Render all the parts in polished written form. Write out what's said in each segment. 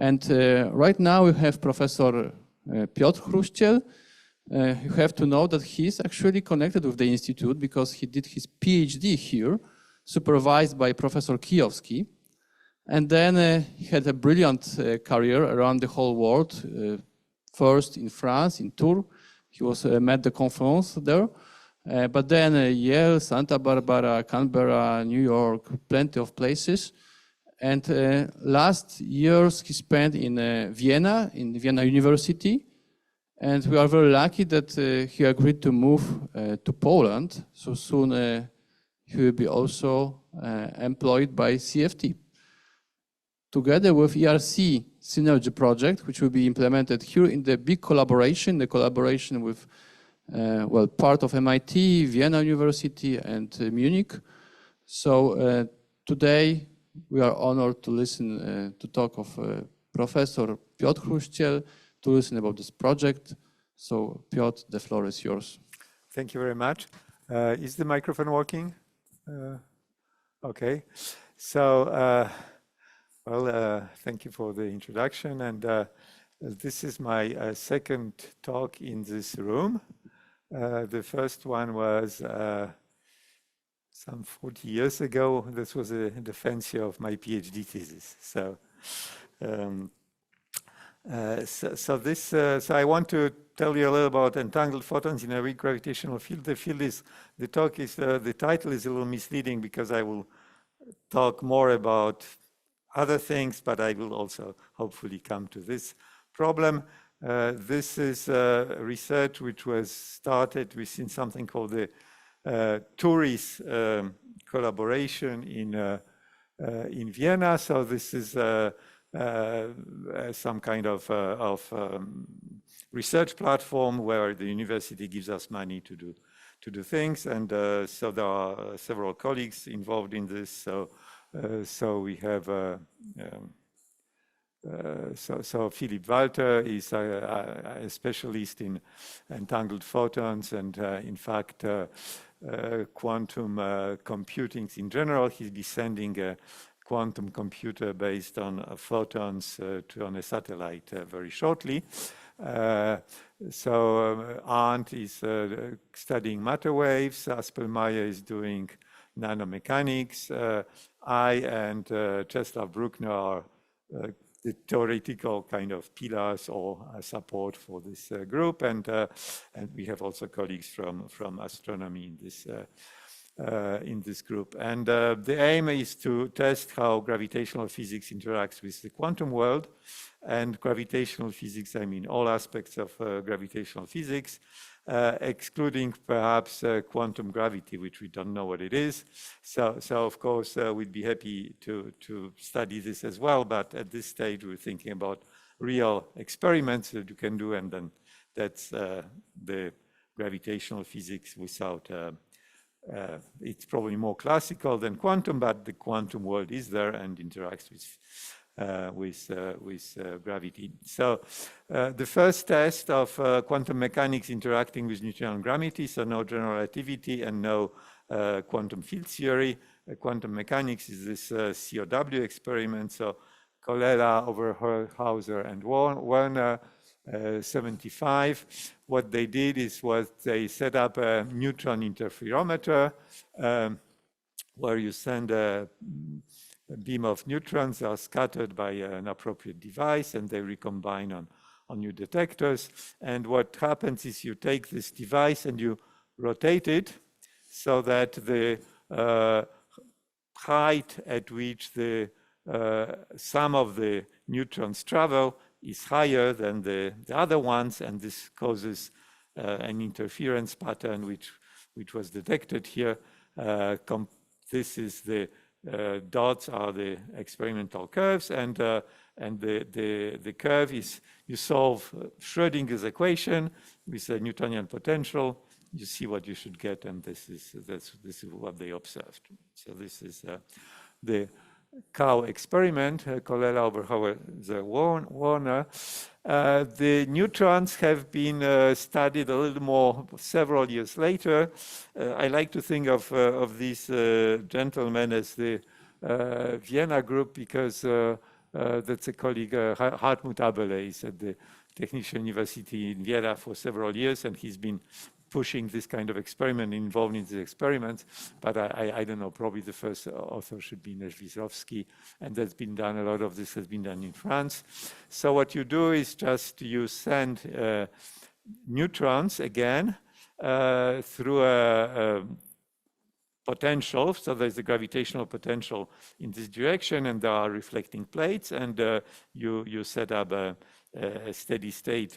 And right now we have Professor Piotr Chruściel. You have to know that he's actually connected with the institute because he did his PhD here, supervised by Professor Kijowski. And then he had a brilliant career around the whole world. First in France, in Tours. He was met the conference there. But then Yale, Santa Barbara, Canberra, New York, plenty of places. And last years he spent in Vienna, in Vienna University. And we are very lucky that he agreed to move to Poland. So soon he will be also employed by CFT. Together with ERC Synergy project, which will be implemented here in the big collaboration, the collaboration with, well, part of MIT, Vienna University, and Munich. So today we are honored to listen to talk of Professor Piotr Chruściel, to listen about this project. So Piotr, the floor is yours. Thank you very much. Is the microphone working? Okay. So, well, thank you for the introduction. And this is my second talk in this room. The first one was some 40 years ago. This was a defense year of my PhD thesis. So, so I want to tell you a little about entangled photons in a weak gravitational field. The title is a little misleading because I will talk more about other things, but I will also hopefully come to this problem. This is research which was started within something called the TURIS collaboration in Vienna. So this is some kind of research platform where the university gives us money to do things, and so there are several colleagues involved in this. So we have so Philip Walter is a specialist in entangled photons and in fact quantum computing in general. He'll be sending a quantum computer based on photons on a satellite very shortly. So Arndt is studying matter waves. Aspelmayer is doing nanomechanics. I and Czesław Bruckner are the theoretical kind of pillars or support for this group, and we have also colleagues from astronomy in this group. And the aim is to test how gravitational physics interacts with the quantum world. And gravitational physics, I mean all aspects of gravitational physics, excluding perhaps quantum gravity, which we don't know what it is. So of course, we'd be happy to study this as well. But at this stage, we're thinking about real experiments that you can do. And then that's the gravitational physics without, it's probably more classical than quantum, but the quantum world is there and interacts with gravity. So the first test of quantum mechanics interacting with Newtonian gravity, so no general relativity and no quantum field theory. Quantum mechanics is this COW experiment. So Colella, Overhauser, and Werner, 75. What they did is they set up a neutron interferometer where you send a beam of neutrons are scattered by an appropriate device, and they recombine on your detectors. And what happens is you take this device and you rotate it so that the height at which the sum of the neutrons travel is higher than the other ones, and this causes an interference pattern which was detected here. This is the dots are the experimental curves, and the curve is, you solve Schrödinger's equation with a Newtonian potential, you see what you should get, and this is what they observed. So this is the cow experiment, Colella, Overhauser, Werner. The neutrons have been studied a little more several years later. I like to think of these gentlemen as the Vienna group because that's a colleague, Hartmut Aberle, is at the Technische University in Vienna for several years, and he's been pushing this kind of experiment, involved in the experiments. But I don't know, probably the first author should be Nežvizovský, and that's been done, a lot of this has been done in France. So what you do is just you send neutrons again through a potential. So there's a gravitational potential in this direction, and there are reflecting plates, and you set up a steady state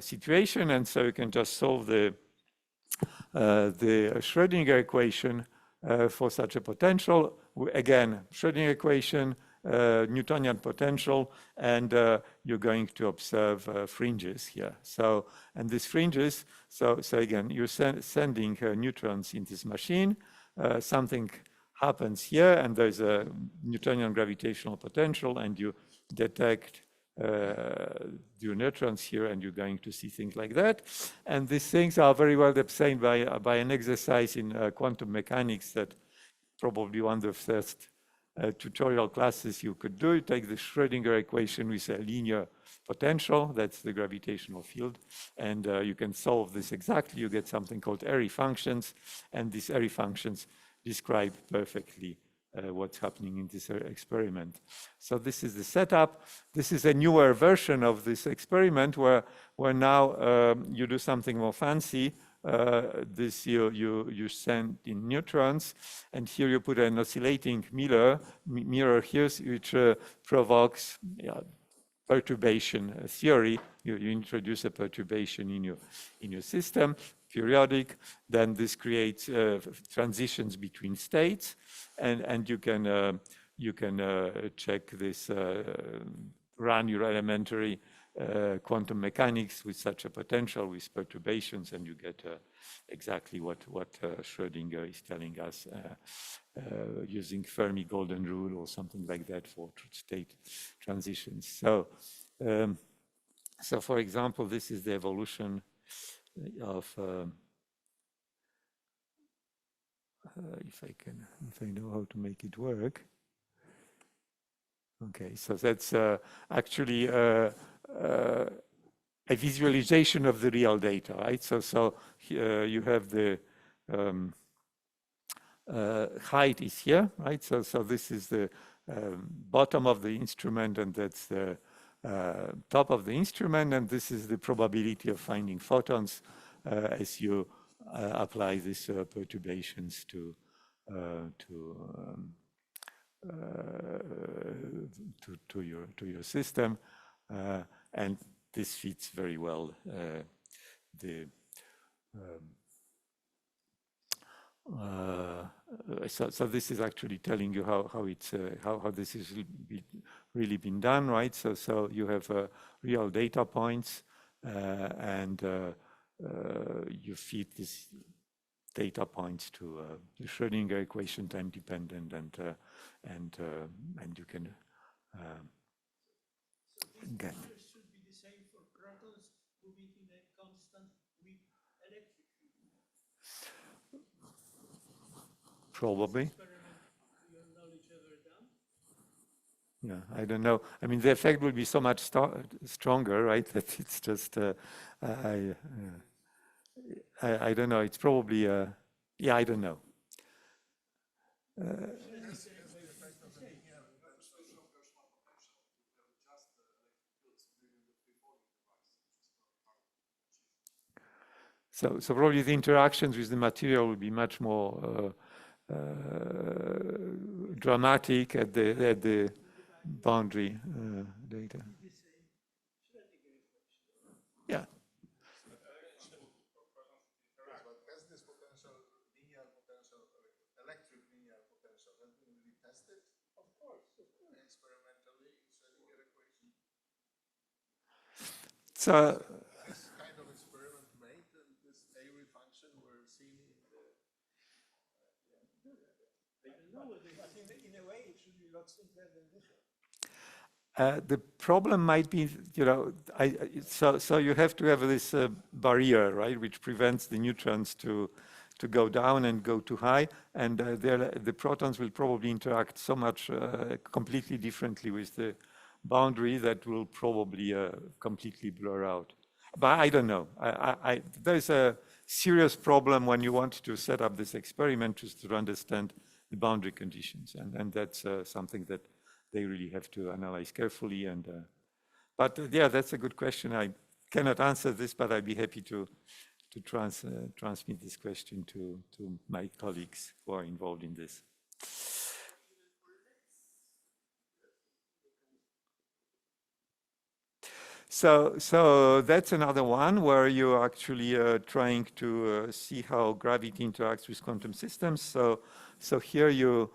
situation, and so you can just solve the Schrödinger equation for such a potential. Again, Schrödinger equation, Newtonian potential, and you're going to observe fringes here. So, and these fringes, so again, you're sending neutrons in this machine. Something happens here, and there's a Newtonian gravitational potential, and you detect your neutrons here, and you're going to see things like that. And these things are very well explained by an exercise in quantum mechanics that probably one of the first tutorial classes you could do. You take the Schrödinger equation with a linear potential, that's the gravitational field, and you can solve this exactly. You get something called Airy functions, and these Airy functions describe perfectly what's happening in this experiment. So this is the setup. This is a newer version of this experiment where now you do something more fancy. This you send in neutrons, and here you put an oscillating mirror here, which provokes perturbation theory. You introduce a perturbation in your system, periodic. Then this creates transitions between states, and you can check this, run your elementary quantum mechanics with such a potential with perturbations, and you get exactly what Schrödinger is telling us using Fermi golden rule or something like that for state transitions. So, so for example, this is the evolution of if I know how to make it work. Okay, so that's actually a visualization of the real data, right? So you have the height is here, right? So this is the bottom of the instrument, and that's the top of the instrument, and this is the probability of finding photons as you apply these perturbations to your system, and this fits very well so this is actually telling you how this is really been done, right? So you have real data points, and you feed these data points to the Schrödinger equation, time dependent, and you can get. Should be the same for protons moving in a constant with electric field. Probably. Your knowledge ever done? Yeah, I don't know. I mean, the effect will be so much stronger, right? That it's just I don't know. It's probably yeah, I don't know. So probably the interactions with the material will be much more dramatic at the boundary data. Yeah. Has this potential, linear potential, electric linear potential, has been really tested? Of course. Experimentally, in Schrödinger equation. So. This kind of experiment made, and this Airy function we're seeing in the. In a way, it should be a lot simpler than this one. The problem might be, you know, so you have to have this barrier, right, which prevents the neutrons to to go down and go too high, and the protons will probably interact so much completely differently with the boundary that will probably completely blur out. But I don't know. There's a serious problem when you want to set up this experiment just to understand the boundary conditions, and that's something that they really have to analyze carefully. And but yeah, that's a good question. I cannot answer this, but I'd be happy to transmit this question to my colleagues who are involved in this. So that's another one where you're actually trying to see how gravity interacts with quantum systems. So here you're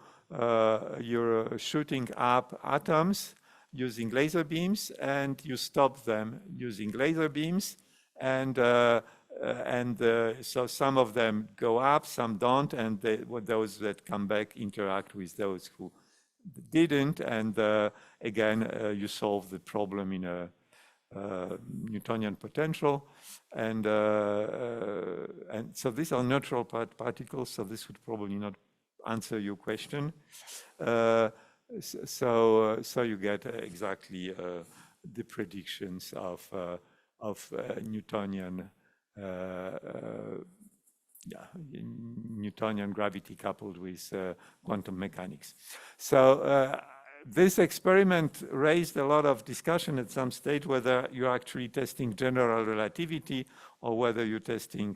shooting up atoms using laser beams, and you stop them using laser beams, and so some of them go up, some don't, and those that come back interact with those who didn't, and again you solve the problem in a Newtonian potential, and so these are neutral particles, so this would probably not answer your question. So you get exactly the predictions of Newtonian Newtonian gravity coupled with quantum mechanics. So this experiment raised a lot of discussion at some stage whether you're actually testing general relativity or whether you're testing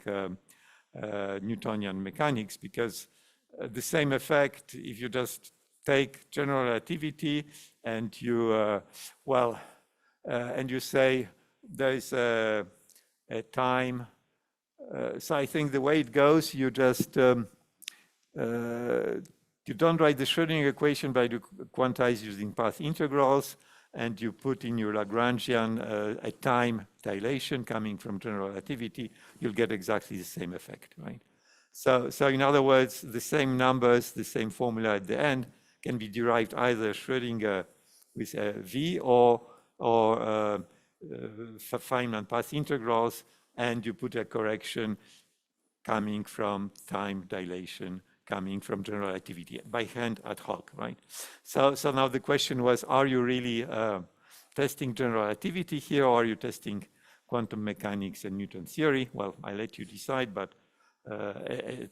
Newtonian mechanics, because the same effect, if you just take general relativity and you, and you say there is a time, so I think the way it goes, you just, you don't write the Schrödinger equation, but you quantize using path integrals, and you put in your Lagrangian a time dilation coming from general relativity, you'll get exactly the same effect, right? So in other words, the same numbers, the same formula at the end can be derived either Schrödinger with a V or Feynman path integrals, and you put a correction coming from time dilation, coming from general relativity by hand ad hoc, right? So now the question was, are you really testing general relativity here, or are you testing quantum mechanics and Newton theory? Well, I let you decide, but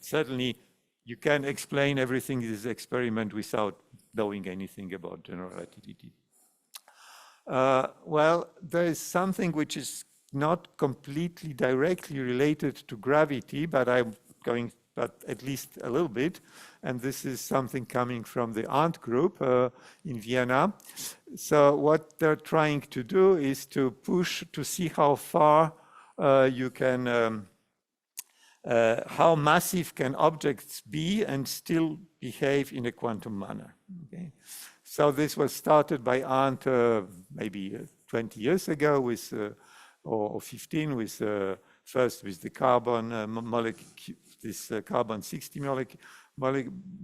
certainly you can explain everything in this experiment without knowing anything about general relativity. Well, there is something which is not completely directly related to gravity, but at least a little bit. And this is something coming from the Arndt group in Vienna. So what they're trying to do is to push to see how far you can, how massive can objects be and still behave in a quantum manner. Okay? So this was started by Arndt maybe 20 years ago with, or 15, with first with the carbon molecule, this carbon-60 molecule,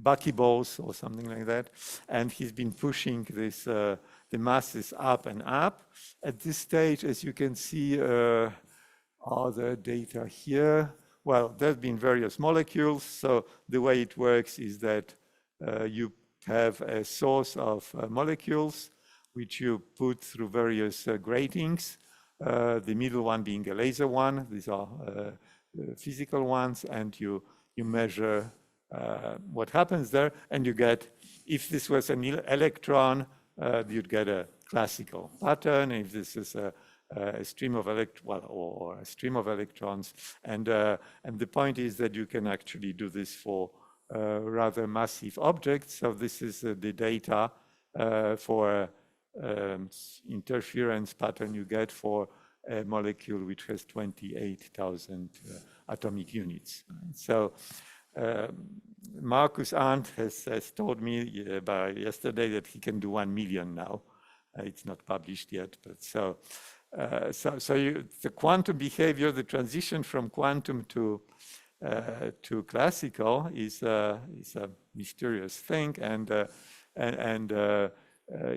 buckyballs or something like that. And he's been pushing this, the masses up and up. At this stage, as you can see, are the data here. Well, there have been various molecules. So the way it works is that you have a source of molecules, which you put through various gratings. The middle one being a laser one. These are physical ones, and you measure what happens there, and you get, if this was an electron, you'd get a classical pattern. If this is a stream of or a stream of electrons, and the point is that you can actually do this for rather massive objects. So this is the data for interference pattern you get for a molecule which has 28,000 atomic units. So Markus Arndt has told me yesterday that he can do 1 million now. It's not published yet, but so the quantum behavior, the transition from quantum to classical is a mysterious thing, and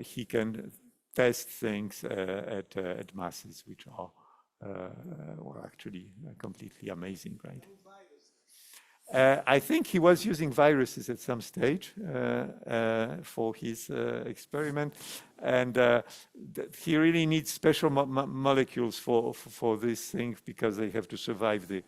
he can test things at masses which are actually completely amazing, right? I think he was using viruses at some stage for his experiment, and he really needs special molecules for these things because they have to survive the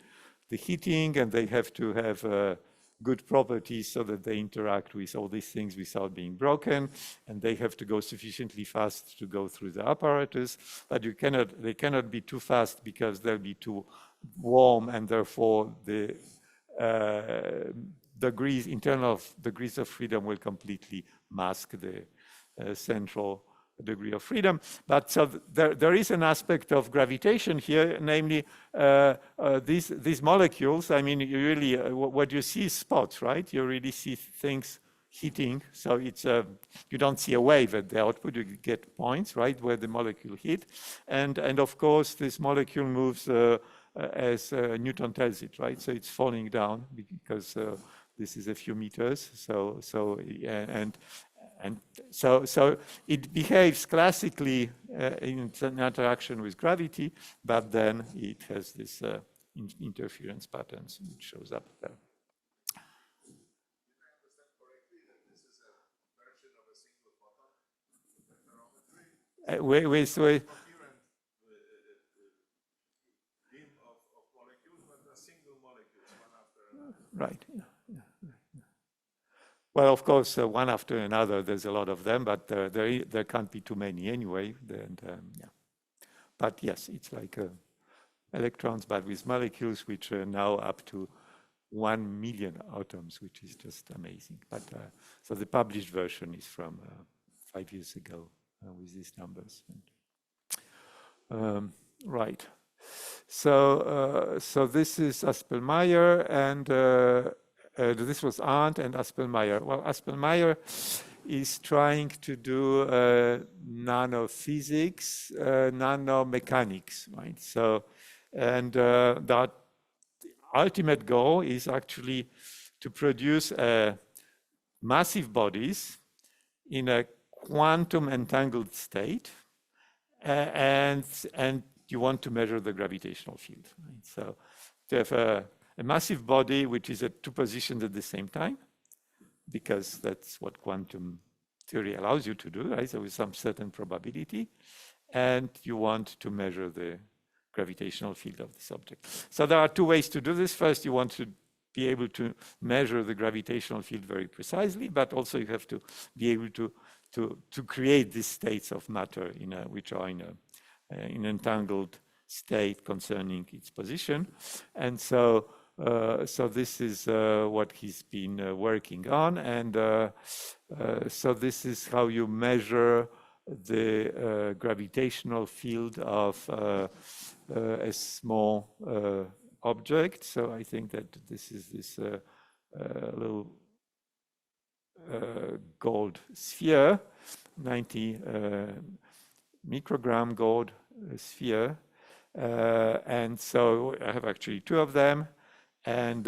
heating, and they have to have good properties so that they interact with all these things without being broken, and they have to go sufficiently fast to go through the apparatus, but they cannot be too fast because they'll be too warm, and therefore the internal degrees of freedom will completely mask the central degree of freedom. But so there is an aspect of gravitation here, namely these molecules. I mean, you really what you see is spots, right? You really see things heating. So it's you don't see a wave at the output. You get points, right, where the molecule hit, and of course this molecule moves as Newton tells it, right? So it's falling down because this is a few meters. So it behaves classically in interaction with gravity, but then it has this interference patterns which shows up there. Did I understand correctly that this is a version of a single photon interferometry? With Coherent beam of molecules, but a single molecules, one after another. Right. Well, of course, one after another, there's a lot of them, but there can't be too many anyway. Yeah. But yes, it's like electrons, but with molecules which are now up to 1 million atoms, which is just amazing. But so the published version is from 5 years ago with these numbers. Right. So this is Aspelmayer, and this was Arndt and Aspelmayer. Well, Aspelmayer is trying to do nanophysics, nanomechanics, right? So, and that ultimate goal is actually to produce massive bodies in a quantum entangled state, and you want to measure the gravitational field, right? So to have a massive body which is at two positions at the same time, because that's what quantum theory allows you to do, right? So with some certain probability, and you want to measure the gravitational field of this object. So there are two ways to do this. First, you want to be able to measure the gravitational field very precisely, but also you have to be able to create these states of matter which are in an entangled state concerning its position. And so this is what he's been working on. And so this is how you measure the gravitational field of a small object. So I think that this is this little gold sphere, 90 microgram gold sphere. And so I have actually two of them. And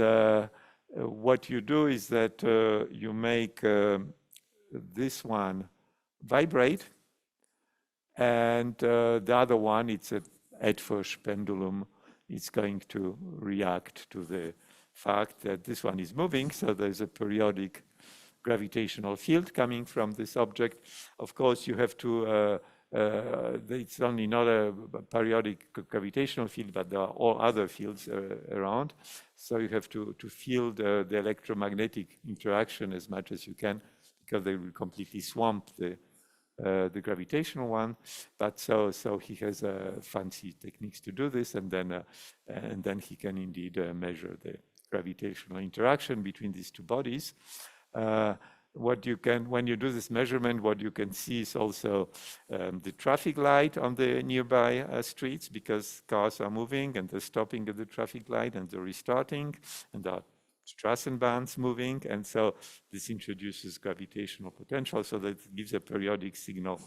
what you do is that you make this one vibrate, and the other one, it's a Edfors pendulum. It's going to react to the fact that this one is moving, so there's a periodic gravitational field coming from this object. Of course, you have to it's only not a periodic gravitational field, but there are all other fields around. So you have to field the electromagnetic interaction as much as you can, because they will completely swamp the gravitational one. But so he has fancy techniques to do this, and then he can indeed measure the gravitational interaction between these two bodies. What you can, when you do this measurement, what you can see is also the traffic light on the nearby streets, because cars are moving and they're stopping at the traffic light and they're restarting, and there are Strassenbahns moving, and so this introduces gravitational potential, so that it gives a periodic signal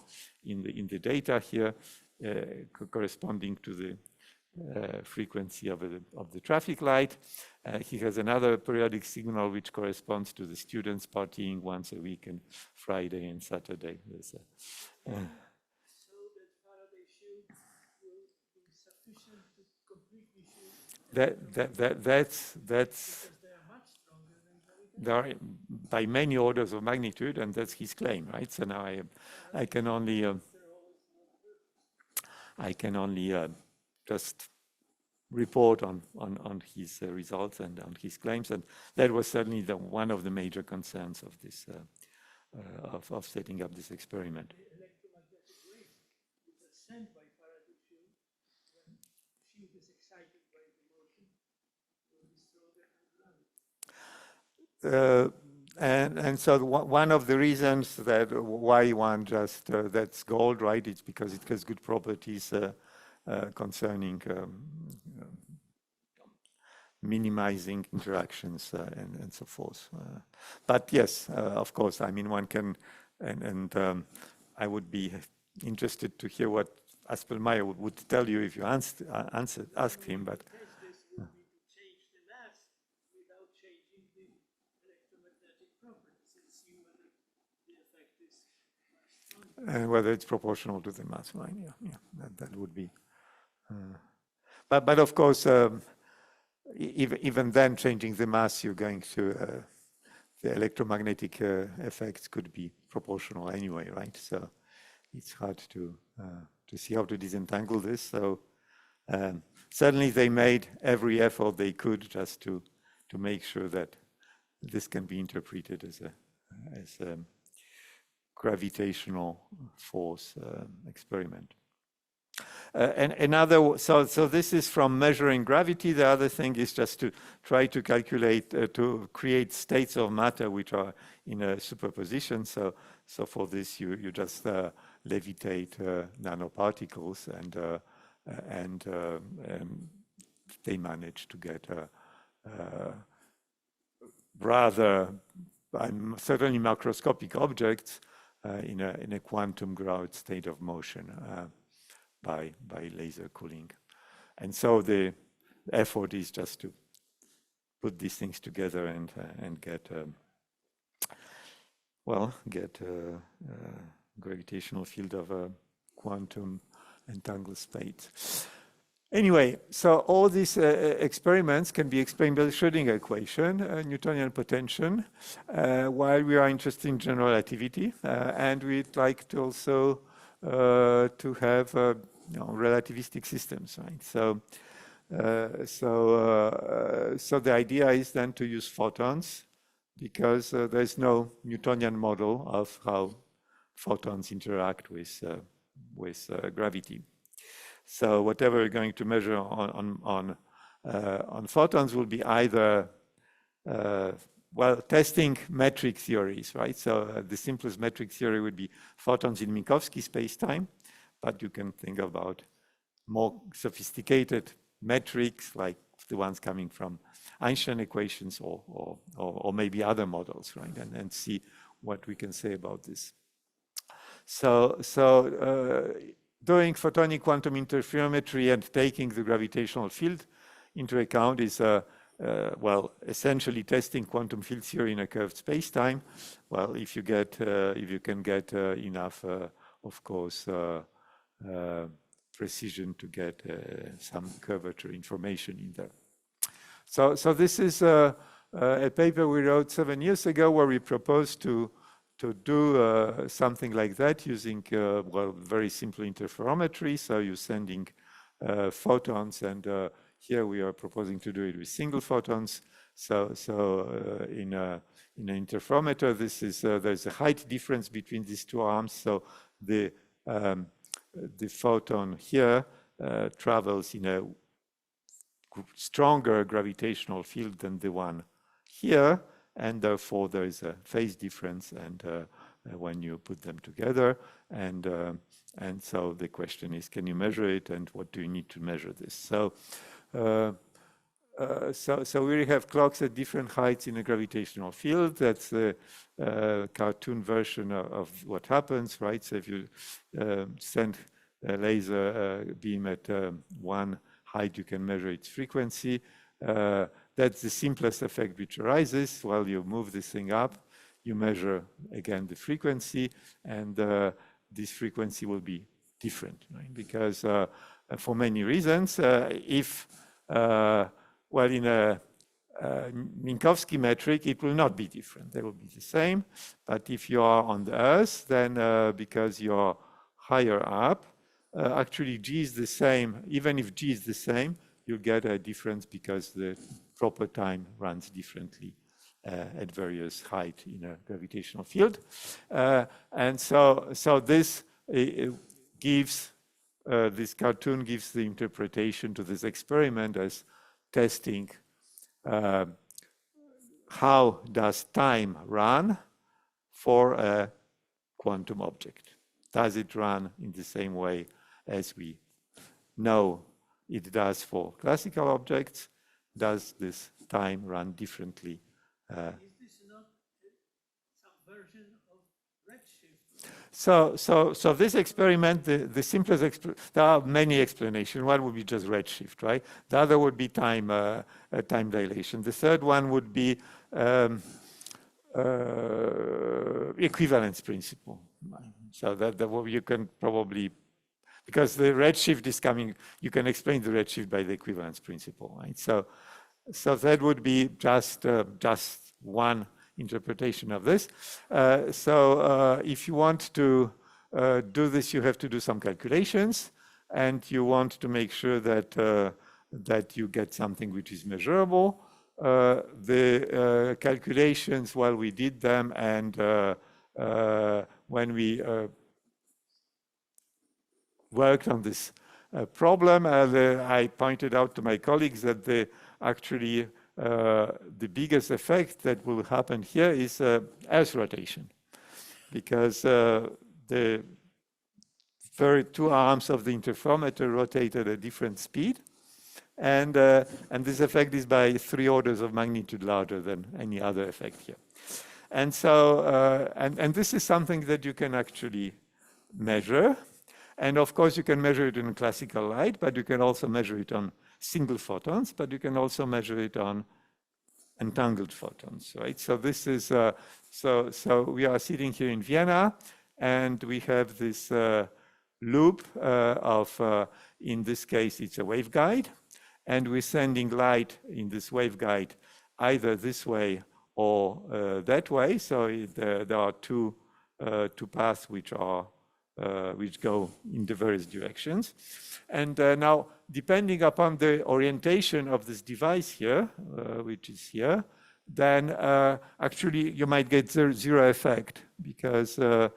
in the data here, corresponding to the frequency of the traffic light. He has another periodic signal which corresponds to the students partying once a week, and Friday and Saturday. So that Faraday shield will be sufficient to completely shield. That's because they are much there are by many orders of magnitude, and that's his claim, right? So now I can only just report on his results and on his claims, and that was certainly one of the major concerns of this of setting up this experiment. The electromagnetic wave which is sent by Faraday field when field is excited by the motion will be stronger than gravity. And so one of the reasons that why one just that's gold, right? It's because it has good properties concerning minimizing interactions and so forth. But yes, of course, I mean, one can, and I would be interested to hear what Aspelmayer would tell you if you asked him, but. This would be to change the mass without changing the electromagnetic properties and see whether the effect is stronger. And whether it's proportional to the mass, right? Yeah, that would be. But of course, even then, changing the mass, you're going to the electromagnetic effects could be proportional anyway, right? So it's hard to see how to disentangle this. So certainly, they made every effort they could just to make sure that this can be interpreted as a gravitational force experiment. So this is from measuring gravity. The other thing is just to try to calculate, to create states of matter which are in a superposition. So for this, you just levitate nanoparticles, and they manage to get rather certainly macroscopic objects in a quantum ground state of motion. By laser cooling. And so the effort is just to put these things together and get gravitational field of a quantum entangled state. Anyway, so all these experiments can be explained by the Schrödinger equation, Newtonian potential, while we are interested in general relativity, and we'd like to also to have relativistic systems, right? So the idea is then to use photons, because there's no Newtonian model of how photons interact with gravity. So whatever we're going to measure on photons will be either testing metric theories, right? So the simplest metric theory would be photons in Minkowski space-time, but you can think about more sophisticated metrics like the ones coming from Einstein equations or maybe other models, right? And see what we can say about this. So doing photonic quantum interferometry and taking the gravitational field into account is essentially testing quantum field theory in a curved space-time. Well, if you can get enough, of course, precision to get some curvature information in there. So this is a paper we wrote 7 years ago where we proposed to do something like that using very simple interferometry. So you're sending photons, and here we are proposing to do it with single photons. So in an interferometer, there's a height difference between these two arms. So the photon here travels in a stronger gravitational field than the one here, and therefore there is a phase difference. And when you put them together, and so the question is, can you measure it, and what do you need to measure this? So we have clocks at different heights in a gravitational field. That's the cartoon version of what happens, right? So if you send a laser beam at one height, you can measure its frequency. That's the simplest effect which arises. While you move this thing up, you measure again the frequency, and this frequency will be different, right? Because for many reasons, in a Minkowski metric, it will not be different. They will be the same. But if you are on the Earth, then because you're higher up, actually G is the same. Even if G is the same, you get a difference because the proper time runs differently at various height in a gravitational field. And so this gives, this cartoon gives the interpretation to this experiment as testing how does time run for a quantum object? Does it run in the same way as we know it does for classical objects? Does this time run differently? Is this not some version of redshift? So this experiment, the simplest, there are many explanations. One would be just redshift, right? The other would be time dilation. The third one would be equivalence principle. So that you can probably, because the redshift is coming, you can explain the redshift by the equivalence principle, right? So that would be just one interpretation of this. If you want to do this, you have to do some calculations, and you want to make sure that you get something which is measurable. The calculations, while we did them, and when we worked on this problem, I pointed out to my colleagues that actually the biggest effect that will happen here is Earth rotation, because the two arms of the interferometer rotate at a different speed, and this effect is by 3 orders of magnitude larger than any other effect here. And so, and this is something that you can actually measure. And of course, you can measure it in classical light, but you can also measure it on single photons, but you can also measure it on entangled photons, right? So this is, so we are sitting here in Vienna, and we have this loop of, in this case, it's a waveguide, and we're sending light in this waveguide either this way or that way. So there are two paths which go in the various directions. And now, depending upon the orientation of this device here, which is here, then actually you might get zero effect, because it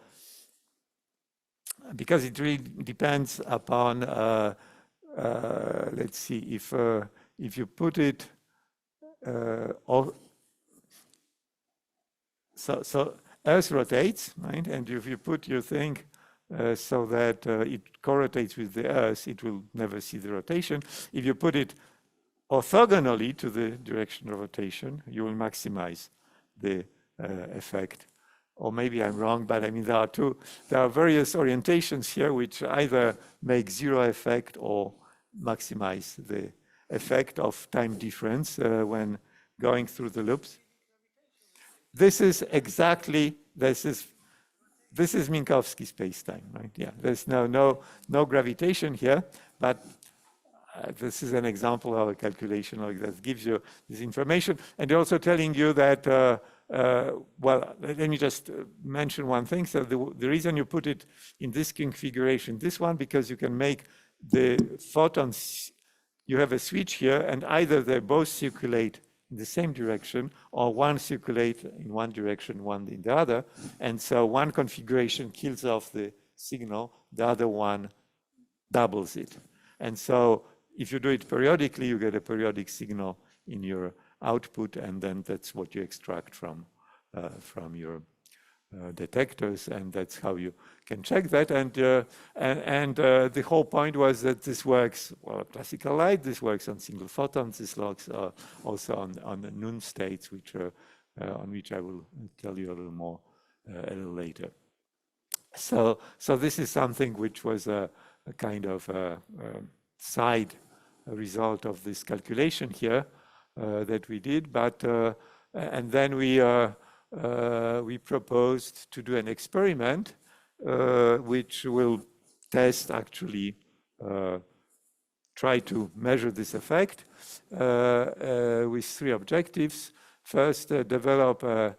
really depends upon, let's see, if you put it, so Earth rotates, right? And if you put your thing so that it correlates with the Earth, it will never see the rotation. If you put it orthogonally to the direction of rotation, you will maximize the effect. Or maybe I'm wrong, but I mean, there are various orientations here which either make zero effect or maximize the effect of time difference when going through the loops. This is exactly, this is Minkowski space-time, right? Yeah, there's no gravitation here, but this is an example of a calculation like that gives you this information. And they're also telling you that, well, let me just mention one thing. So the reason you put it in this configuration, this one, because you can make the photons, you have a switch here, and either they both circulate in the same direction, or one circulate in one direction, one in the other. And so one configuration kills off the signal, the other one doubles it. And so if you do it periodically, you get a periodic signal in your output, and then that's what you extract from your detectors, and that's how you can check that. And the whole point was that this works, well, classical light, this works on single photons, this works also on the noon states, which on which I will tell you a little more a little later. So this is something which was a kind of side result of this calculation here that we did, but and then we proposed to do an experiment which will test actually try to measure this effect with three objectives. First, develop a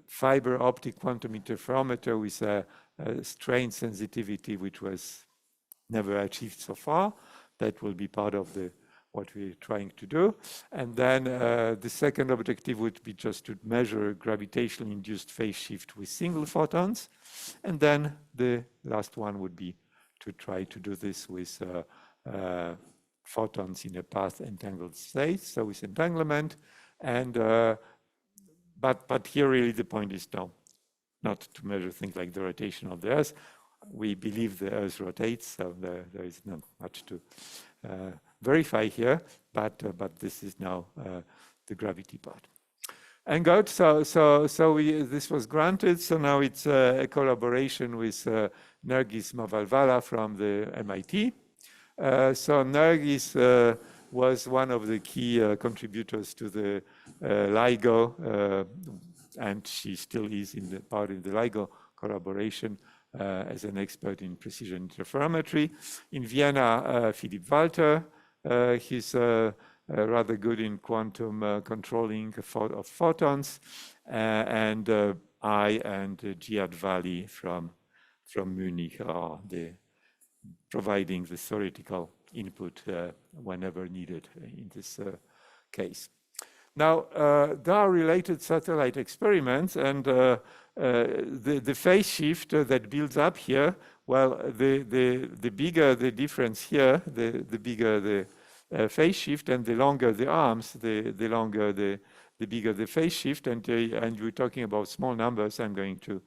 fiber optic quantum interferometer with a strain sensitivity which was never achieved so far. That will be part of what we're trying to do. And then the second objective would be just to measure gravitational induced phase shift with single photons. And then the last one would be to try to do this with photons in a path entangled state, so with entanglement. And but here really the point is not to measure things like the rotation of the Earth. We believe the Earth rotates, so there is not much to verify here, but this is now the gravity part. And good, so this was granted. So now it's a collaboration with Nergis Mavalvala from the MIT. So Nergis was one of the key contributors to the LIGO, and she still is part in the LIGO collaboration as an expert in precision interferometry. In Vienna, Philipp Walter, he's rather good in quantum controlling of photons, and I and Jihad Vali from Munich are providing the theoretical input whenever needed in this case. Now, there are related satellite experiments, and the phase shift that builds up here, well, the bigger the difference here, the bigger the phase shift, and the longer the arms, the bigger the phase shift, and we're talking about small numbers. I'm going to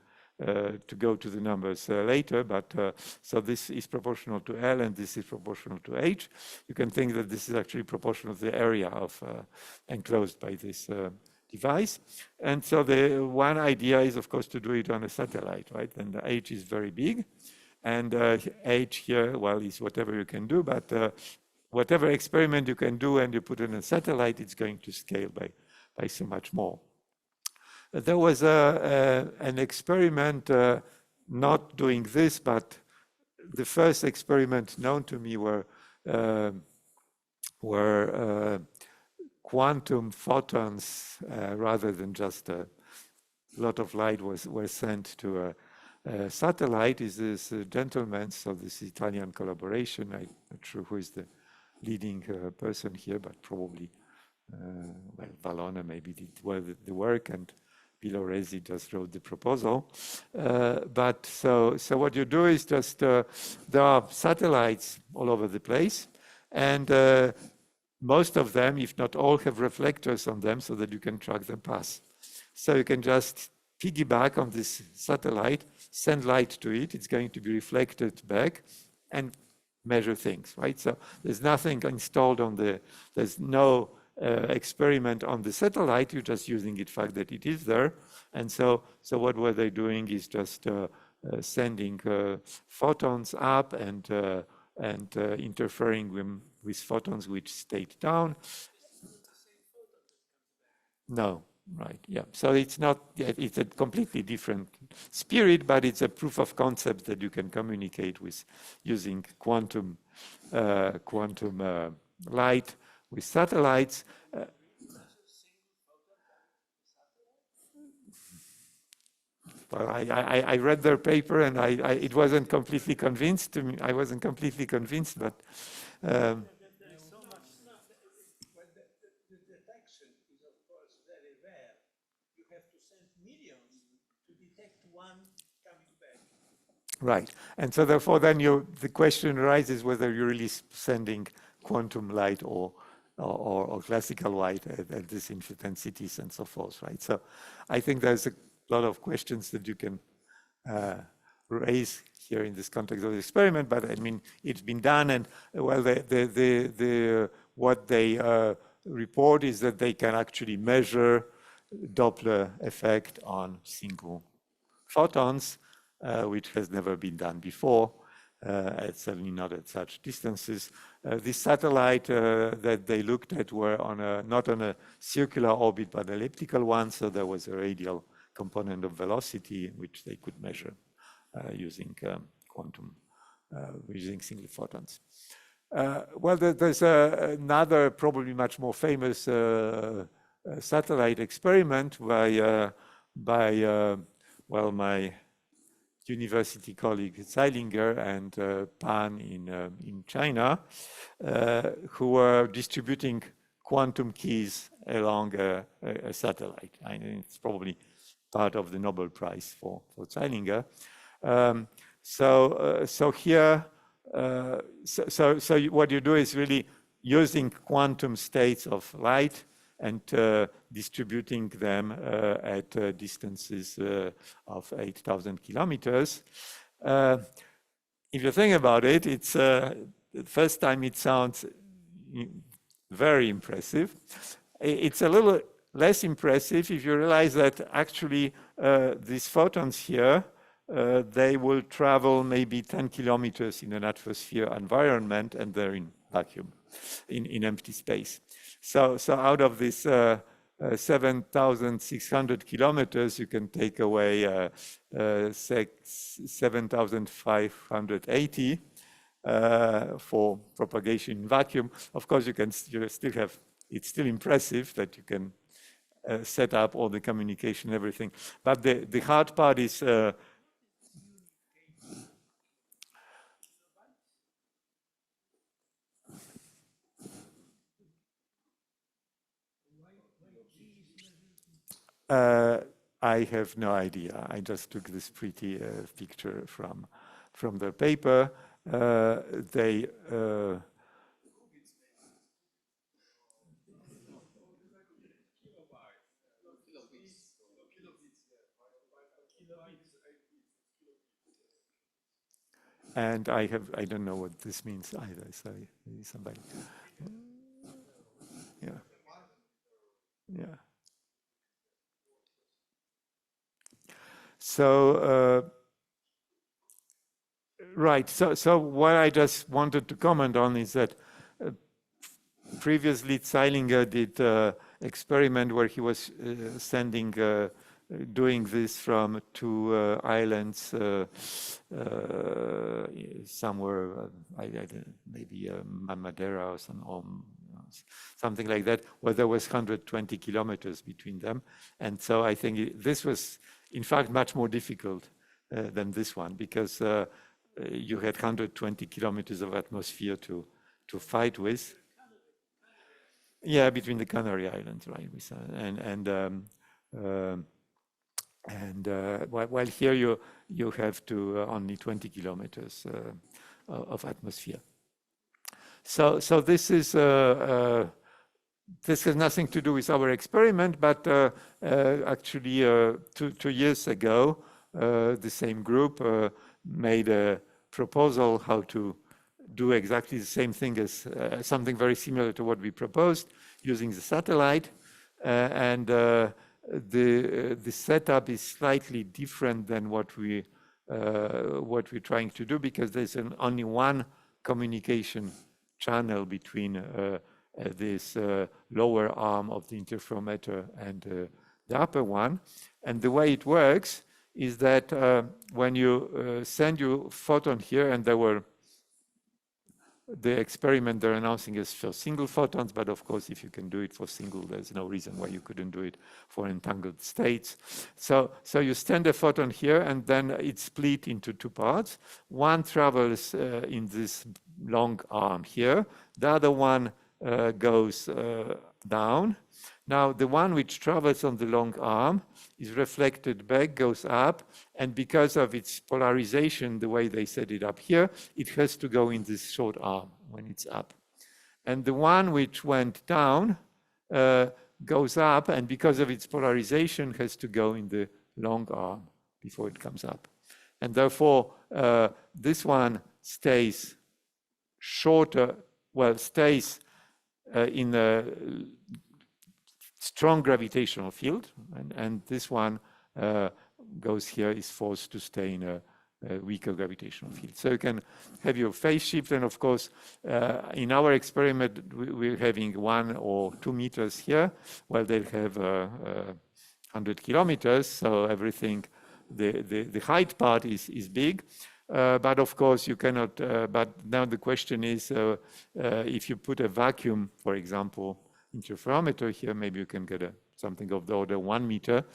go to the numbers later, but so this is proportional to L and this is proportional to H. You can think that this is actually proportional to the area of enclosed by this device. And so the one idea is, of course, to do it on a satellite, right? And the H is very big, and H here, well, is whatever you can do, but whatever experiment you can do and you put in a satellite, it's going to scale by so much more. There was an experiment not doing this, but the first experiment known to me were quantum photons rather than just a lot of light were sent to a satellite. Is this gentleman, so this Italian collaboration. I'm not sure who is the leading person here, but probably well, Vallone maybe did the work, and Piloresi just wrote the proposal. But so what you do is just there are satellites all over the place, and most of them, if not all, have reflectors on them so that you can track them pass. So you can just piggyback on this satellite, send light to it, it's going to be reflected back, and measure things, right? So there's nothing installed there's no experiment on the satellite, you're just using the fact that it is there. And so what were they doing is just sending photons up and interfering with photons which stayed down. No, right, yeah. So it's not, it's a completely different spirit, but it's a proof of concept that you can communicate with using quantum light with satellites. Well, I read their paper and it wasn't completely convinced to me. I wasn't completely convinced, but There's so much stuff. But the detection is, of course, very rare. You have to send millions to detect one coming back. right. And so therefore then the question arises whether you're really sending quantum light or classical light at this intensities and so forth, right? So I think there's a lot of questions that you can raise here in this context of the experiment, but I mean, it's been done, and well, what they report is that they can actually measure Doppler effect on single photons, which has never been done before, certainly not at such distances. This satellite that they looked at were not on a circular orbit, but elliptical one, so there was a radial component of velocity which they could measure using quantum, using single photons. Well, there's another probably much more famous satellite experiment by well, my university colleague Zeilinger and Pan in China, who were distributing quantum keys along a satellite. I mean, it's probably part of the Nobel Prize for Zeilinger. So here, so what you do is really using quantum states of light and distributing them at distances of 8,000 kilometers. If you think about it, it's the first time it sounds very impressive. It's a little less impressive if you realize that actually these photons here, they will travel maybe 10 kilometers in an atmosphere environment, and they're in vacuum, in empty space. So out of this 7,600 kilometers, you can take away 7,580 for propagation in vacuum. Of course, you still have, it's still impressive that you can set up all the communication, everything. But the hard part is I have no idea. I just took this pretty picture from the paper. And I don't know what this means either. So maybe somebody. Yeah. Yeah. So, right, so what I just wanted to comment on is that previously Zeilinger did an experiment where he was doing this from two islands somewhere, maybe Madeira or something like that, where there was 120 kilometers between them. And so I think this was, in fact, much more difficult than this one, because you had 120 kilometers of atmosphere to fight with. Yeah, between the Canary Islands, right? While here you have to only 20 kilometers of atmosphere. So this is this has nothing to do with our experiment, but actually 2 years ago, the same group made a proposal how to do exactly the same thing as something very similar to what we proposed using the satellite. The setup is slightly different than what we're trying to do, because there's only one communication channel between this lower arm of the interferometer and the upper one. And the way it works is that when you send your photon here, and the experiment they're announcing is for single photons, but of course, if you can do it for single, there's no reason why you couldn't do it for entangled states. So you send a photon here, and then it's split into two parts. One travels in this long arm here. The other one goes down. Now, the one which travels on the long arm is reflected back, goes up, and because of its polarization, the way they set it up here, it has to go in this short arm when it's up. And the one which went down goes up, and because of its polarization, has to go in the long arm before it comes up. And therefore, this one stays shorter, well, stays in a strong gravitational field, and this one goes here, is forced to stay in a weaker gravitational field. So you can have your phase shift, and of course, in our experiment, we're having 1 or 2 meters here, while they have 100 kilometers, so everything, the height part is big. But of course, you cannot, but now the question is, if you put a vacuum, for example, interferometer here, maybe you can get something of the order 1 meter.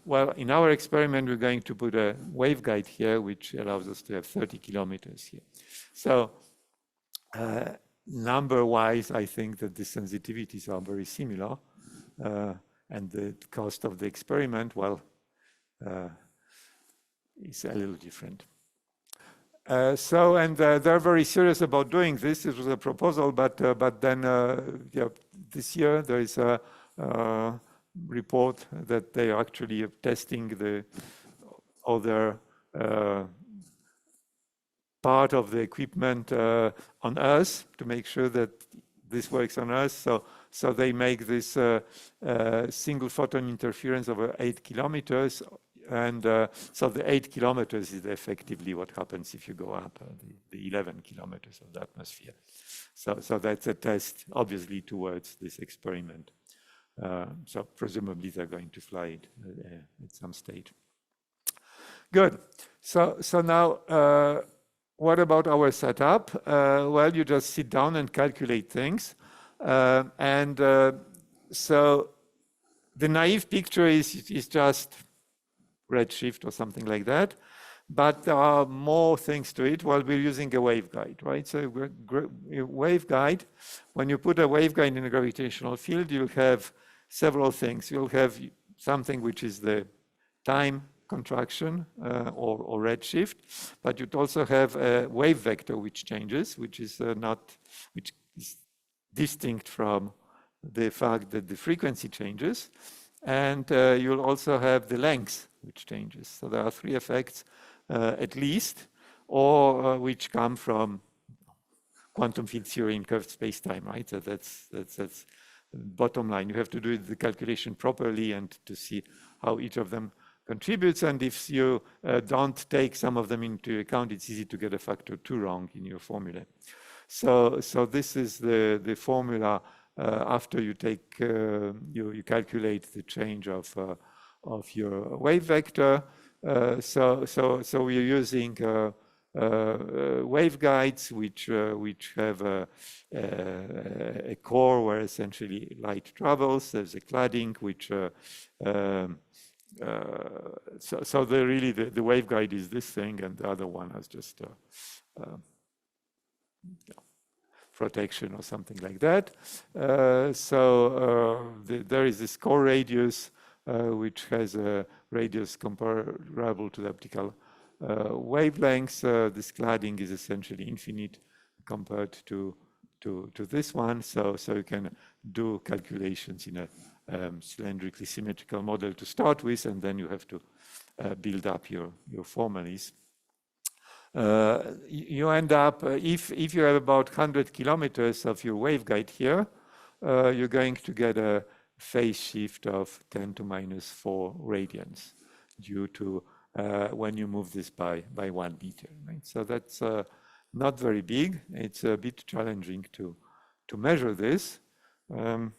Well, in our experiment, we're going to put a waveguide here, which allows us to have 30 kilometers here. So number-wise, I think that the sensitivities are very similar. And the cost of the experiment, well, is a little different. They're very serious about doing this. It was a proposal, but then yeah, this year there is a report that they are actually testing the other part of the equipment on Earth to make sure that this works on Earth. So they make this single photon interference over 8 kilometers. And so the 8 kilometers is effectively what happens if you go up the 11 kilometers of the atmosphere. So that's a test, obviously, towards this experiment. So presumably they're going to fly it at some stage. Good. So now, what about our setup? Well, you just sit down and calculate things. So the naive picture is just redshift or something like that. But there are more things to it. Well, we're using a waveguide, right? So a waveguide, when you put a waveguide in a gravitational field, you'll have several things. You'll have something which is the time contraction or redshift, but you'd also have a wave vector which changes, which is distinct from the fact that the frequency changes. And you'll also have the length which changes. So there are 3 effects at least, or which come from quantum field theory in curved space-time, right? So that's bottom line. You have to do the calculation properly and to see how each of them contributes. And if you don't take some of them into account, it's easy to get a factor 2 wrong in your formula. So this is the formula after you take you calculate the change of your wave vector. So we're using waveguides which have a core where essentially light travels. There's a cladding which so the waveguide is this thing, and the other one has just protection or something like that. There is this core radius which has a radius comparable to the optical wavelengths. This cladding is essentially infinite compared to this one. So you can do calculations in a cylindrically symmetrical model to start with, and then you have to build up your formulas. You end up, if you have about 100 kilometers of your waveguide here, you're going to get a phase shift of 10 to minus 4 radians due to when you move this by 1 meter. Right? So that's not very big. It's a bit challenging to measure this. There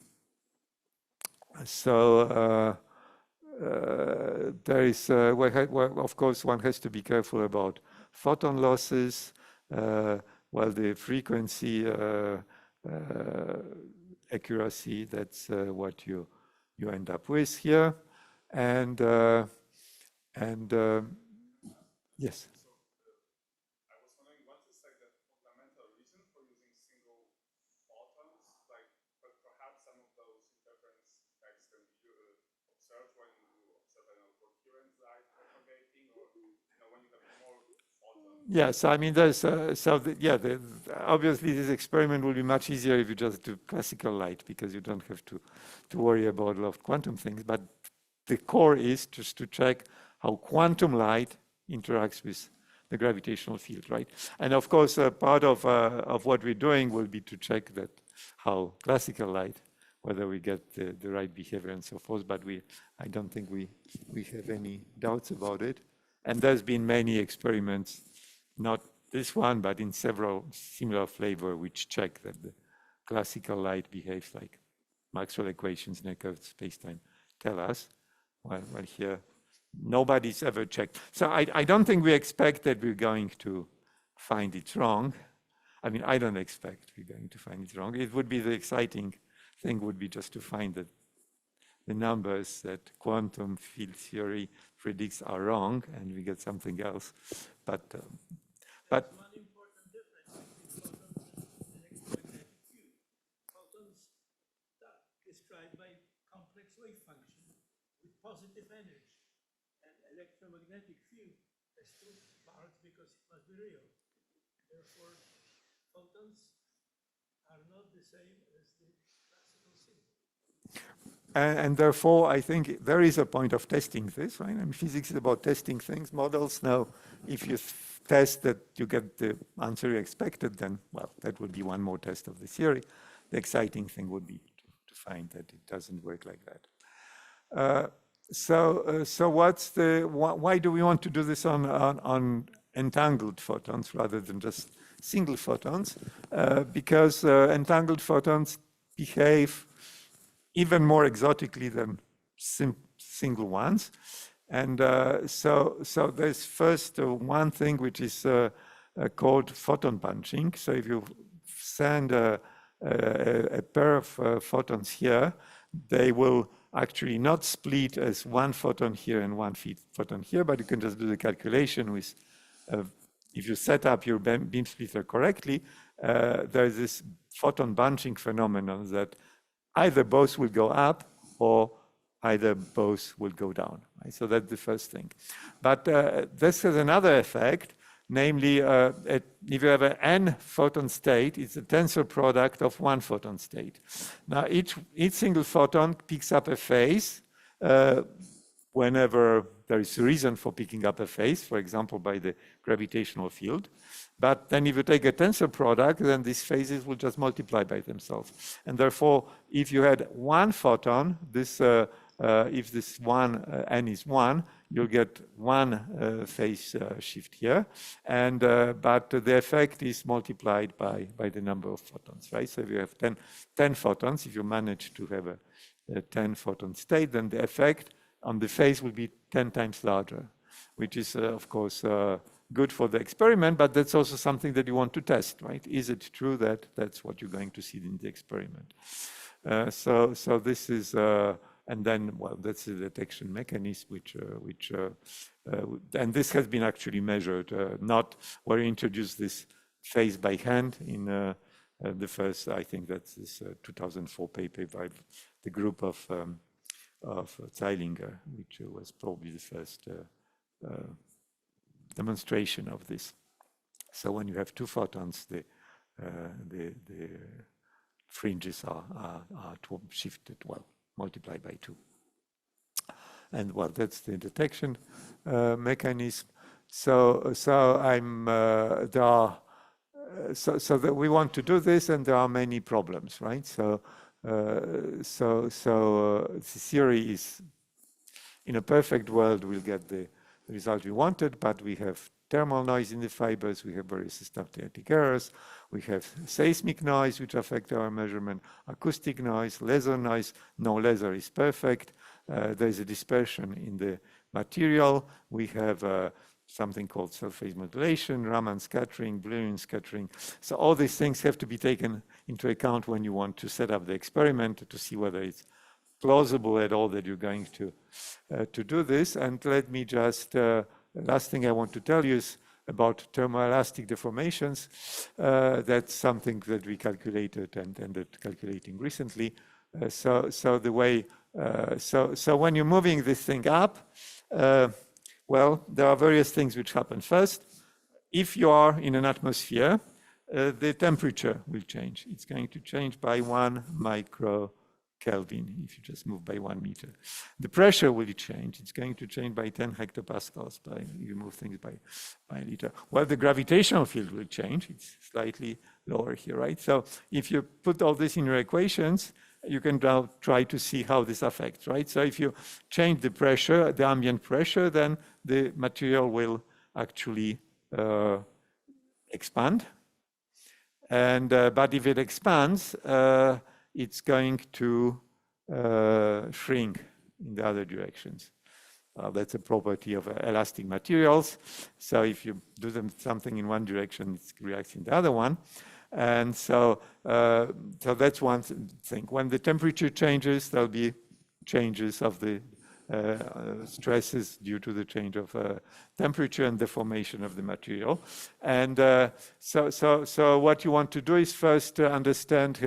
is, of course, one has to be careful about photon losses. Well, the frequency accuracy, that's what you end up with here. And yes. I was wondering, what is like the fundamental reason for using single photons? Like, but perhaps some of those interference effects can be observed when you observe an coherent light propagating, or when you have more photons. Yes, I mean, there's obviously this experiment will be much easier if you just do classical light, because you don't have to worry about a lot of quantum things. But the core is just to check how quantum light interacts with the gravitational field, right? And of course, part of what we're doing will be to check that how classical light, whether we get the right behavior and so forth. But I don't think we have any doubts about it. And there's been many experiments, not this one, but in several similar flavor, which check that the classical light behaves like Maxwell equations in a curved spacetime tell us. Well, here Nobody's ever checked. So I don't think we expect that we're going to find it wrong. I mean, I don't expect we're going to find it wrong. It would be the exciting thing would be just to find that the numbers that quantum field theory predicts are wrong and we get something else. But one important difference between photons and electromagnetic field. Photons are described by complex wave function with positive energy, and electromagnetic field has two parts because it must be real. Therefore, photons are not the same as the classical symbol. And therefore, I think there is a point of testing this, right? I mean, physics is about testing things, models. Now, if you test that you get the answer you expected, then, well, that would be one more test of the theory. The exciting thing would be to find that it doesn't work like that. So what's the, why do we want to do this on entangled photons rather than just single photons? Because entangled photons behave even more exotically than single ones. And so there's first one thing which is called photon bunching. So if you send a pair of photons here, they will actually not split as one photon here and one photon here, but you can just do the calculation with, if you set up your beam splitter correctly, there's this photon bunching phenomenon that either both will go up or either both will go down. Right? So that's the first thing. But this has another effect, namely, if you have an n photon state, it's a tensor product of one photon state. Now, each single photon picks up a phase whenever there is a reason for picking up a phase, for example, by the gravitational field. But then if you take a tensor product, then these phases will just multiply by themselves. And therefore, if you had one photon, if this one n is 1, you'll get one phase shift here. And but the effect is multiplied by the number of photons, right? So if you have 10 photons, if you manage to have a 10 photon state, then the effect on the phase will be 10 times larger, which is, of course, good for the experiment, but that's also something that you want to test, right? Is it true that that's what you're going to see in the experiment? So this is, and then, well, that's the detection mechanism, and this has been actually measured, not where you introduce this phase by hand in the first, I think that's this 2004 paper by the group of Zeilinger, which was probably the first demonstration of this. So when you have two photons, the fringes are shifted, well, multiplied by 2. And well, that's the detection mechanism. So that we want to do this, and there are many problems, right? So the theory is, in a perfect world, we'll get the result we wanted, but we have thermal noise in the fibers, we have various symptomatic errors, we have seismic noise, which affect our measurement, acoustic noise, laser noise. No laser is perfect. There is a dispersion in the material. We have something called self-phase modulation, Raman scattering, Boolean scattering. So all these things have to be taken into account when you want to set up the experiment to see whether it's plausible at all that you're going to do this. And let me just, last thing I want to tell you is about thermoelastic deformations. That's something that we calculated and ended calculating recently. So when you're moving this thing up, well, there are various things which happen. First, if you are in an atmosphere, the temperature will change. It's going to change by 1 microkelvin if you just move by 1 meter. The pressure will change. It's going to change by 10 hectopascals if you move things by a liter. Well, the gravitational field will change. It's slightly lower here, right? So if you put all this in your equations, you can now try to see how this affects, right? So if you change the pressure, the ambient pressure, then the material will actually expand. And but if it expands, it's going to shrink in the other directions. That's a property of elastic materials. So if you do something in one direction, it reacts in the other one. And so that's one thing. When the temperature changes, there'll be changes of the stresses due to the change of temperature and the formation of the material. And so what you want to do is first understand,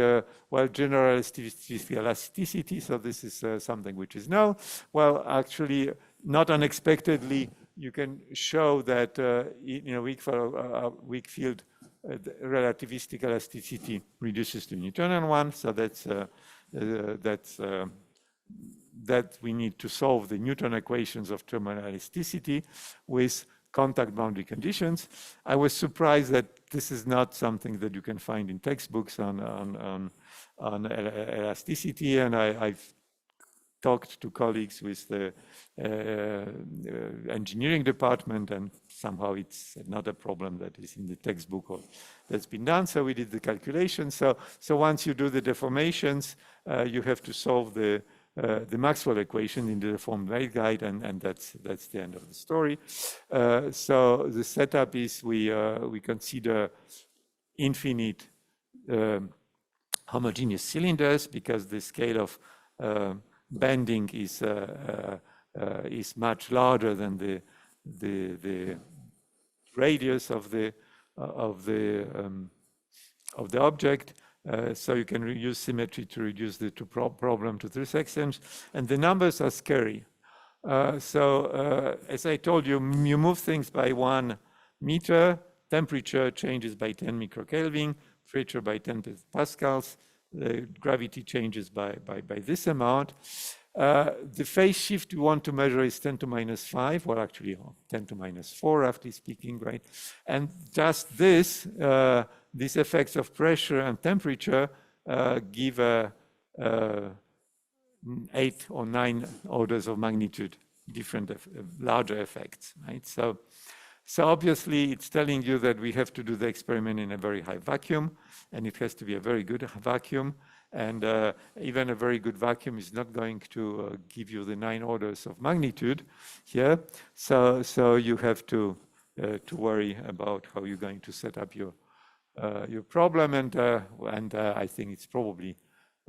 well, general elasticity. So this is something which is known. Well, actually, not unexpectedly, you can show that in a weak field, relativistic elasticity reduces to Newtonian one. So that we need to solve the Newton equations of terminal elasticity with contact boundary conditions. I was surprised that this is not something that you can find in textbooks on elasticity, and I've talked to colleagues with the engineering department, and somehow it's not a problem that is in the textbook or that's been done. So we did the calculation. So once you do the deformations, you have to solve the Maxwell equation in the deformed waveguide, and that's the end of the story. So the setup is we consider infinite homogeneous cylinders because the scale of bending is much larger than the radius of the object. So you can use symmetry to reduce the problem to 3 sections, and the numbers are scary. As I told you, you move things by 1 meter, temperature changes by 10 microkelvin, pressure by 10 pascals, the gravity changes by this amount. The phase shift we want to measure is 10 to minus 5, or actually 10 to minus 4, roughly speaking, right? And just this, these effects of pressure and temperature give 8 or 9 orders of magnitude different, larger effects, right? So obviously it's telling you that we have to do the experiment in a very high vacuum, and it has to be a very good vacuum. And even a very good vacuum is not going to give you the 9 orders of magnitude here. So you have to worry about how you're going to set up your problem. And I think it's probably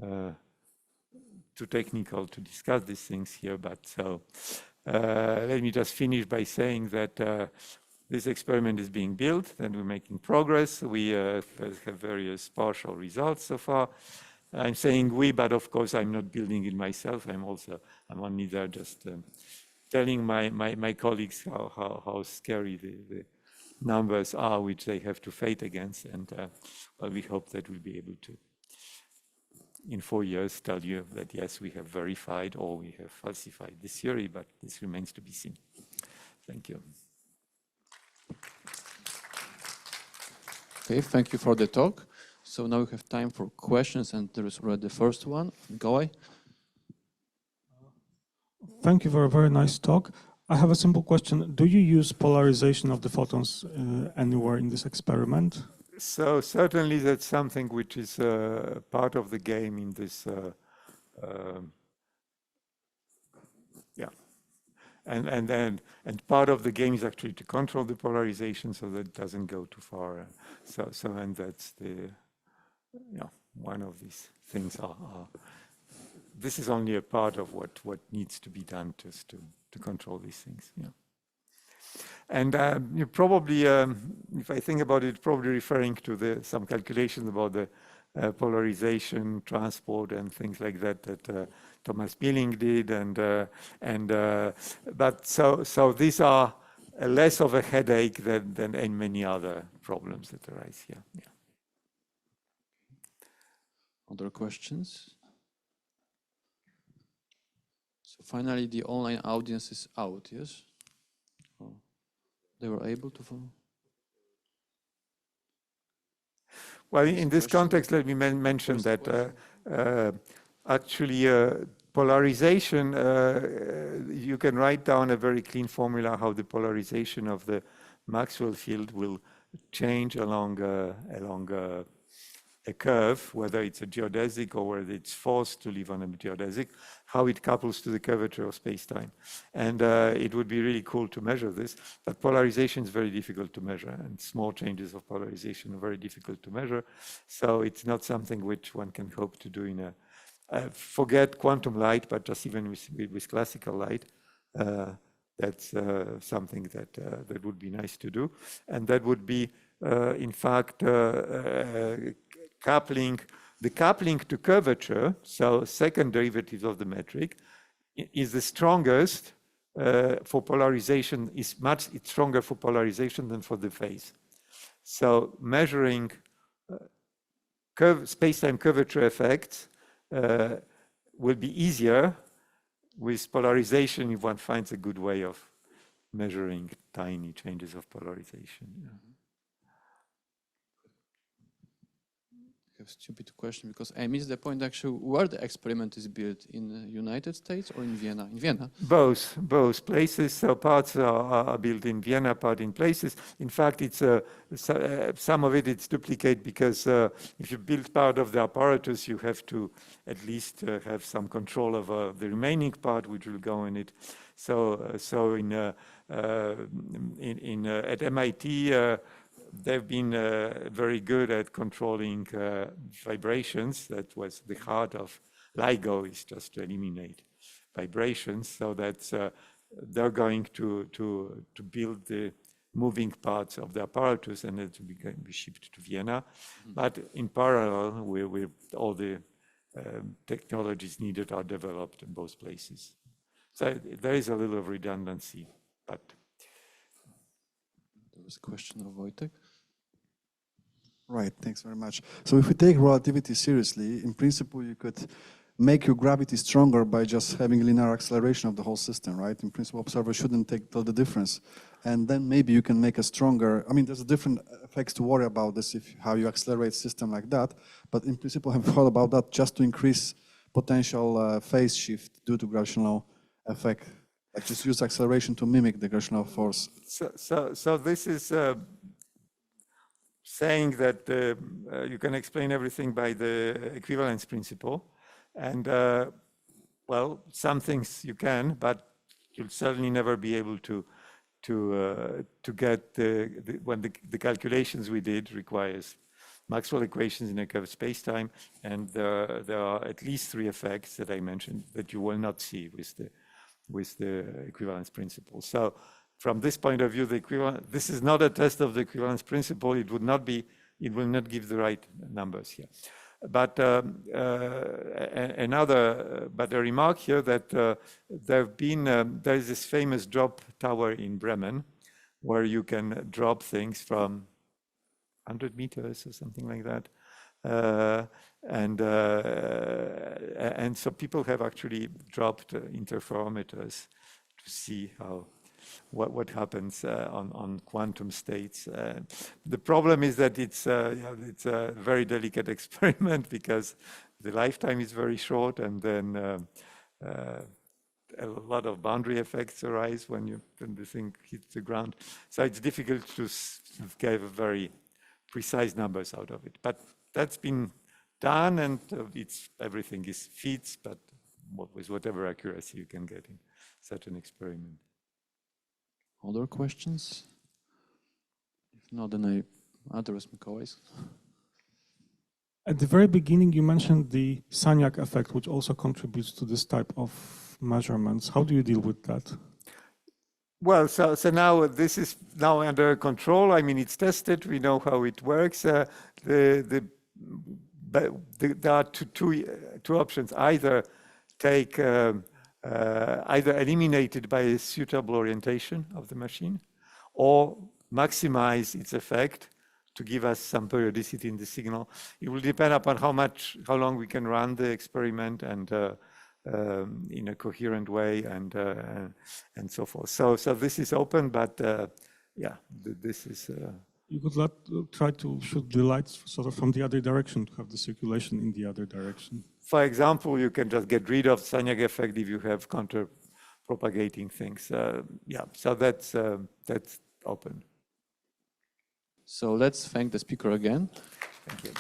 too technical to discuss these things here. But so let me just finish by saying that this experiment is being built and we're making progress. We have various partial results so far. I'm saying we, but of course I'm not building it myself. I'm only there just telling my colleagues how scary the numbers are which they have to fight against. And well, we hope that we'll be able to, in 4 years, tell you that yes, we have verified or we have falsified this theory, but this remains to be seen. Thank you. Okay, thank you for the talk. So now we have time for questions, and there is already the first one. Goy. Thank you for a very nice talk. I have a simple question. Do you use polarization of the photons anywhere in this experiment? So certainly that's something which is part of the game in this, yeah. And part of the game is actually to control the polarization so that it doesn't go too far. And that's the, one of these things this is only a part of what needs to be done just to control these things. Yeah. And you probably, if I think about it, probably referring to some calculations about the polarization, transport, and things like that Thomas Billing did. But so these are less of a headache than in many other problems that arise here. Yeah. Other questions? So finally, the online audience is out, yes? Oh, they were able to follow? Well, in this context, let me mention that actually polarization, you can write down a very clean formula how the polarization of the Maxwell field will change along a curve, whether it's a geodesic or whether it's forced to live on a geodesic, how it couples to the curvature of space-time. And it would be really cool to measure this, but polarization is very difficult to measure, and small changes of polarization are very difficult to measure. So it's not something which one can hope to do in a, forget quantum light, but just even with classical light, that's something that would be nice to do. And that would be, in fact, coupling, the coupling to curvature, so second derivative of the metric, is the strongest for polarization, is much stronger for polarization than for the phase. So measuring space-time curvature effects will be easier with polarization if one finds a good way of measuring tiny changes of polarization. Yeah. I have a stupid question because I missed the point actually where the experiment is built, in the United States or in Vienna? In Vienna. Both places. So parts are built in Vienna, part in places. In fact, it's some of it's duplicate because if you build part of the apparatus, you have to at least have some control over the remaining part, which will go in it. So at MIT. They've been very good at controlling vibrations. That was the heart of LIGO, is just to eliminate vibrations. So that's they're going to build the moving parts of the apparatus, and it will be shipped to Vienna. Mm-hmm. But in parallel, with all the technologies needed are developed in both places. So there is a little of redundancy, but. There was a question of Wojtek. Right, thanks very much. So if we take relativity seriously, in principle, you could make your gravity stronger by just having linear acceleration of the whole system, right? In principle, observers shouldn't tell the difference. And then maybe you can make a stronger, I mean, there's different effects to worry about this, how you accelerate system like that. But in principle, I have thought about that just to increase potential phase shift due to gravitational effect. Like just use acceleration to mimic the gravitational force. So this is saying that you can explain everything by the equivalence principle. And well, some things you can, but you'll certainly never be able to get when the calculations we did requires Maxwell equations in a curved space-time, and there are at least 3 effects that I mentioned that you will not see with the equivalence principle. So from this point of view, this is not a test of the equivalence principle. It will not give the right numbers here. But a remark here that there is this famous drop tower in Bremen, where you can drop things from 100 meters or something like that. And so people have actually dropped interferometers to see what happens on quantum states. The problem is that it's a very delicate experiment because the lifetime is very short, and then a lot of boundary effects arise when the thing hits the ground. So it's difficult to get very precise numbers out of it. But that's been done, and everything is fits, but with whatever accuracy you can get in such an experiment. Other questions? If not, then I address Mikołaj's. At the very beginning, you mentioned the Sagnac effect, which also contributes to this type of measurements. How do you deal with that? Well, so now this is now under control. I mean, it's tested. We know how it works. There are two options: either take either eliminate it by a suitable orientation of the machine, or maximize its effect to give us some periodicity in the signal. It will depend upon how long we can run the experiment and in a coherent way and so forth. So this is open, but yeah, this is. You could try to shoot the lights sort of from the other direction to have the circulation in the other direction. For example, you can just get rid of Sagnac effect if you have counter-propagating things. Yeah, so that's open. So let's thank the speaker again. Thank you.